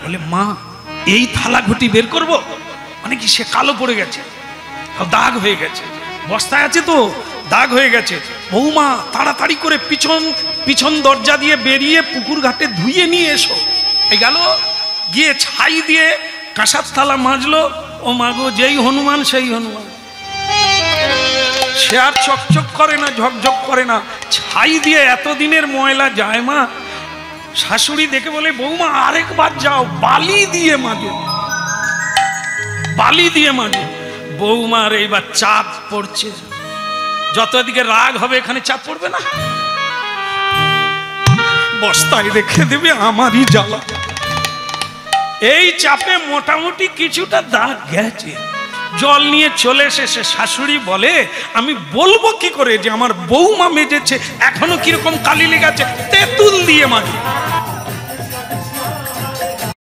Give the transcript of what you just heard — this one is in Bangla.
বলে মা এই থালা ঘটি বের করব, মানে কি সে কালো পড়ে গেছে, দাগ হয়ে গেছে, বস্তায় আছে তো দাগ হয়ে গেছে। বৌমা তাড়াতাড়ি করে পিছন দরজা দিয়ে বেরিয়ে পুকুর ঘাটে ধুয়ে নিয়ে এসো। এই গেল, গিয়ে ছাই দিয়ে কাঁসার থালা মাজলো। ও মাগো, যেই হনুমান সেই হনুমান, সে আর চকচক করে না, ঝকঝক করে না, ছাই দিয়ে এতদিনের ময়লা যায় মা। শাশুড়ি দেখে বলে বৌমা আরেকবার যাও, বালি দিয়ে মাজো, বালি দিয়ে মাজো। বৌমার এইবার চাপ পড়ছে, যত দিকে রাগ হবে এখানে চাপ পড়বে না, বস্তায় রেখে দেবে, আমারই জ্বালা। এই চাপে মোটামুটি কিছুটা দাগ গেছে। জল নিয়ে চলে এসে শাশুড়ি বলে আমি বলবো কি করে যে আমার বৌমা মেজেছে, এখনো কিরকম কালি লেগেছে, তেঁতুল দিয়ে মাজি।